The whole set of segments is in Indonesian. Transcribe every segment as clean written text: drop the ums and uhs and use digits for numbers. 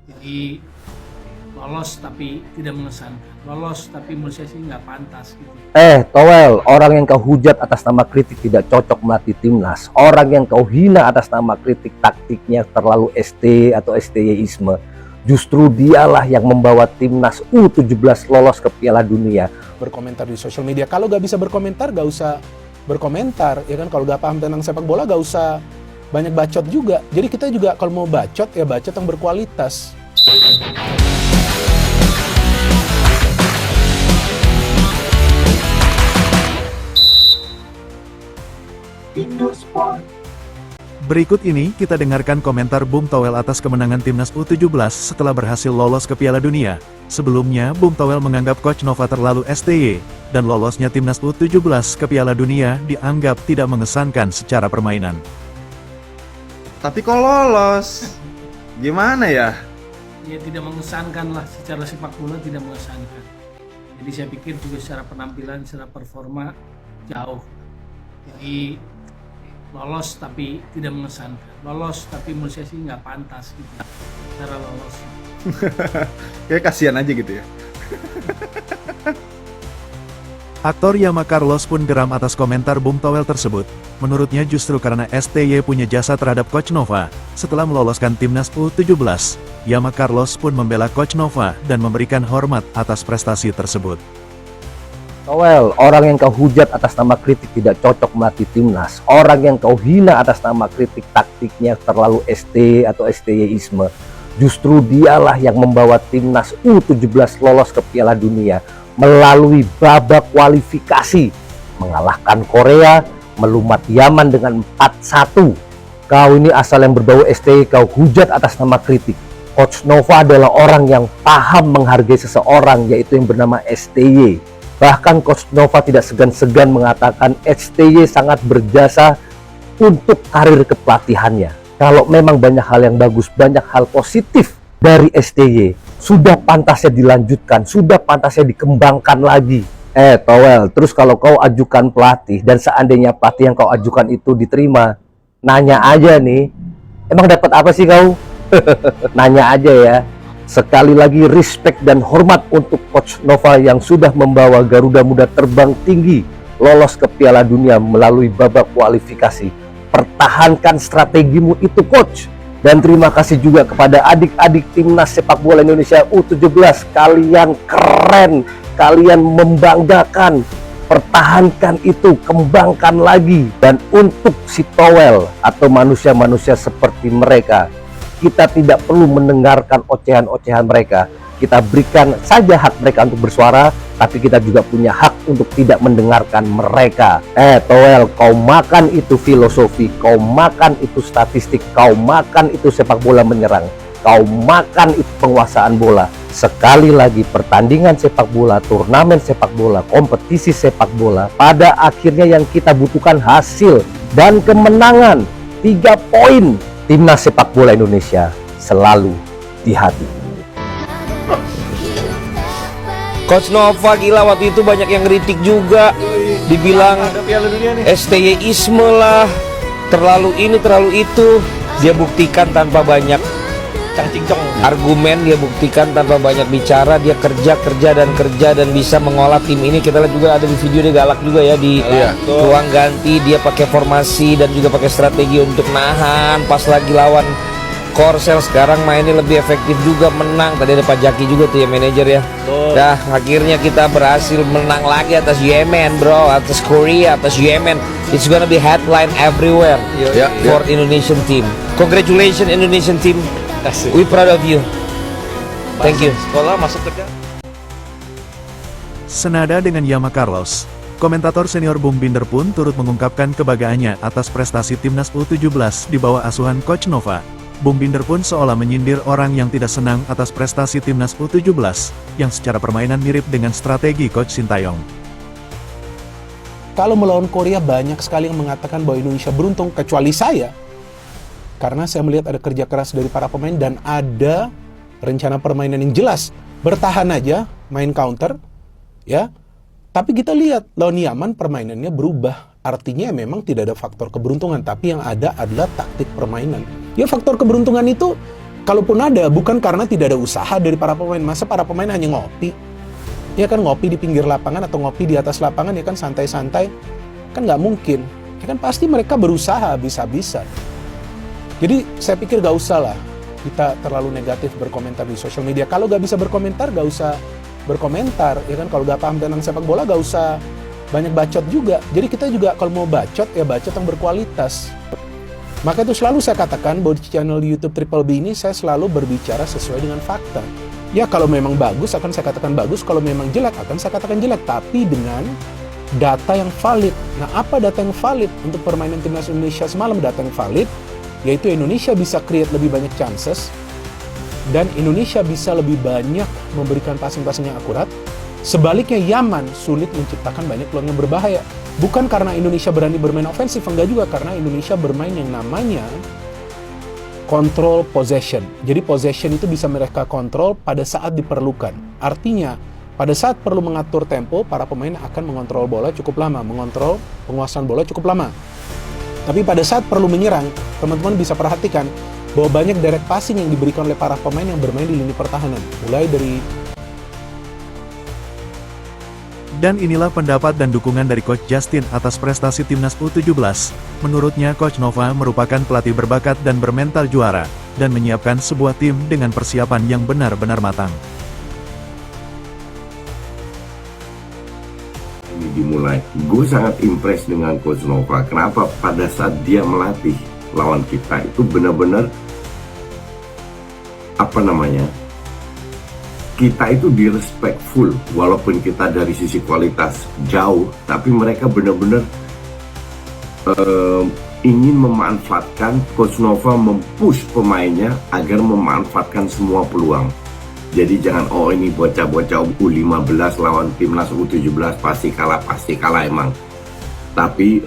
Jadi lolos tapi tidak mengesankan, lolos tapi menurut saya sih nggak pantas gitu. Towel, orang yang kau hujat atas nama kritik tidak cocok melatih timnas, orang yang kau hina atas nama kritik taktiknya terlalu ST atau STYisme, justru dialah yang membawa timnas U17 lolos ke Piala Dunia. Berkomentar di sosial media, kalau gak bisa berkomentar gak usah berkomentar, ya kan? Kalau gak paham tentang sepak bola gak usah banyak bacot juga. Jadi kita juga kalau mau bacot ya bacot yang berkualitas. Berikut ini kita dengarkan komentar Bung Towel atas kemenangan timnas U17 setelah berhasil lolos ke Piala Dunia. Sebelumnya, Bung Towel menganggap Coach Nova terlalu STY, dan lolosnya timnas U17 ke Piala Dunia dianggap tidak mengesankan secara permainan. Tapi kok lolos? Gimana ya? Ya tidak mengesankan lah, secara sepak bola tidak mengesankan. Jadi saya pikir juga secara penampilan, secara performa jauh. Jadi lolos tapi tidak mengesankan, lolos tapi menurut saya sih nggak pantas gitu cara lolos. Kayak kasihan aja gitu ya. Aktor Yama Carlos pun geram atas komentar Bung Towel tersebut. Menurutnya justru karena STY punya jasa terhadap Coach Nova, setelah meloloskan timnas U17, Yama Carlos pun membela Coach Nova dan memberikan hormat atas prestasi tersebut. Towel, orang yang kau hujat atas nama kritik tidak cocok melatih timnas, orang yang kau hina atas nama kritik taktiknya terlalu ST atau STYisme, justru dialah yang membawa timnas U17 lolos ke Piala Dunia melalui babak kualifikasi, mengalahkan Korea, melumat Yaman dengan 4-1. Kau ini asal yang berbau STY, kau hujat atas nama kritik. Coach Nova adalah orang yang paham menghargai seseorang, yaitu yang bernama STY. Bahkan Coach Nova tidak segan-segan mengatakan STY sangat berjasa untuk karir kepelatihannya. Kalau memang banyak hal yang bagus, banyak hal positif dari STY, sudah pantasnya dilanjutkan, sudah pantasnya dikembangkan lagi. Towel, terus kalau kau ajukan pelatih dan seandainya pelatih yang kau ajukan itu diterima, nanya aja nih, emang dapat apa sih kau? Nanya aja ya. Sekali lagi respect dan hormat untuk Coach Nova yang sudah membawa Garuda Muda terbang tinggi lolos ke Piala Dunia melalui babak kualifikasi. Pertahankan strategimu itu, Coach. Dan terima kasih juga kepada adik-adik timnas sepak bola Indonesia U17. Kalian keren, kalian membanggakan. Pertahankan itu, kembangkan lagi. Dan untuk si Towel atau manusia-manusia seperti mereka, kita tidak perlu mendengarkan ocehan-ocehan mereka. Kita berikan saja hak mereka untuk bersuara, tapi kita juga punya hak untuk tidak mendengarkan mereka. Towel, kau makan itu filosofi, kau makan itu statistik, kau makan itu sepak bola menyerang, kau makan itu penguasaan bola. Sekali lagi, pertandingan sepak bola, turnamen sepak bola, kompetisi sepak bola, pada akhirnya yang kita butuhkan hasil dan kemenangan. 3 poin. Timnas sepak bola Indonesia selalu di hati. Coach Nova gila, waktu itu banyak yang kritik juga, dibilang STYisme lah, terlalu ini terlalu itu. Dia buktikan tanpa banyak argumen, dia buktikan tanpa banyak bicara, dia kerja dan bisa mengolah tim ini. Kita lihat juga ada di video, dia galak juga ya di ruang ganti, dia pakai formasi dan juga pakai strategi untuk nahan pas lagi lawan Korsel. Sekarang mainnya lebih efektif juga, menang. Tadi ada Pak Jaki juga tuh ya, manajer ya. Dah akhirnya kita berhasil menang lagi atas Yemen, bro, atas Korea, atas Yemen. It's gonna be headline everywhere for Indonesian team. Congratulations Indonesian team. We proud of you. Thank you. Sekolah masuk kerja. Senada dengan Yama Carlos, komentator senior Bung Binder pun turut mengungkapkan kebanggaannya atas prestasi timnas U17 di bawah asuhan Coach Nova. Bung Binder pun seolah menyindir orang yang tidak senang atas prestasi timnas U17, yang secara permainan mirip dengan strategi Coach Sintayong. Kalau melawan Korea banyak sekali yang mengatakan bahwa Indonesia beruntung, kecuali saya. Karena saya melihat ada kerja keras dari para pemain dan ada rencana permainan yang jelas. Bertahan aja, main counter, ya. Tapi kita lihat lawan Yaman permainannya berubah. Artinya memang tidak ada faktor keberuntungan, tapi yang ada adalah taktik permainan. Ya faktor keberuntungan itu kalaupun ada, bukan karena tidak ada usaha dari para pemain. Masa para pemain hanya ngopi? Ya kan, ngopi di pinggir lapangan atau ngopi di atas lapangan, ya kan santai-santai. Kan nggak mungkin. Ya kan pasti mereka berusaha habis-habisan. Jadi saya pikir gak usah lah kita terlalu negatif berkomentar di sosial media. Kalau gak bisa berkomentar, gak usah berkomentar. Ya kan, kalau gak paham tentang sepak bola, gak usah banyak bacot juga. Jadi kita juga kalau mau bacot, ya bacot yang berkualitas. Maka itu selalu saya katakan bahwa di channel YouTube Triple B ini saya selalu berbicara sesuai dengan fakta. Ya kalau memang bagus akan saya katakan bagus, kalau memang jelek akan saya katakan jelek, tapi dengan data yang valid. Nah, apa data yang valid untuk permainan timnas Indonesia semalam? Data yang valid yaitu Indonesia bisa create lebih banyak chances dan Indonesia bisa lebih banyak memberikan passing-passing yang akurat. Sebaliknya Yaman sulit menciptakan banyak peluang yang berbahaya. Bukan karena Indonesia berani bermain ofensif, enggak juga, karena Indonesia bermain yang namanya control possession. Jadi possession itu bisa mereka kontrol pada saat diperlukan. Artinya, pada saat perlu mengatur tempo, para pemain akan mengontrol bola cukup lama, mengontrol penguasaan bola cukup lama. Tapi pada saat perlu menyerang, teman-teman bisa perhatikan bahwa banyak direct passing yang diberikan oleh para pemain yang bermain di lini pertahanan. Mulai dari... Dan inilah pendapat dan dukungan dari Coach Justin atas prestasi Timnas U17. Menurutnya Coach Nova merupakan pelatih berbakat dan bermental juara, dan menyiapkan sebuah tim dengan persiapan yang benar-benar matang. Ini dimulai. Gue sangat impress dengan Coach Nova. Kenapa? Pada saat dia melatih lawan kita itu benar-benar kita itu direspectful, walaupun kita dari sisi kualitas jauh, tapi mereka benar-benar ingin memanfaatkan. Coach Nova mempush pemainnya agar memanfaatkan semua peluang. Jadi jangan, oh ini bocah-bocah U15 lawan timnas U17 pasti kalah emang. Tapi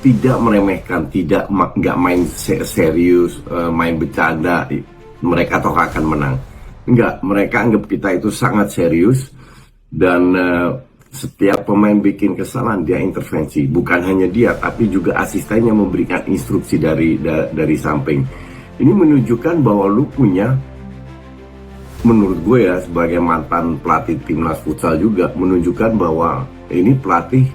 tidak meremehkan, nggak main serius, main bercanda, mereka toh akan menang. Enggak, mereka anggap kita itu sangat serius, dan setiap pemain bikin kesalahan dia intervensi. Bukan hanya dia, tapi juga asistennya memberikan instruksi dari samping. Ini menunjukkan bahwa lu punya, menurut gue ya sebagai mantan pelatih timnas futsal juga, menunjukkan bahwa ini pelatih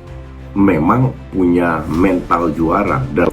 memang punya mental juara. Dan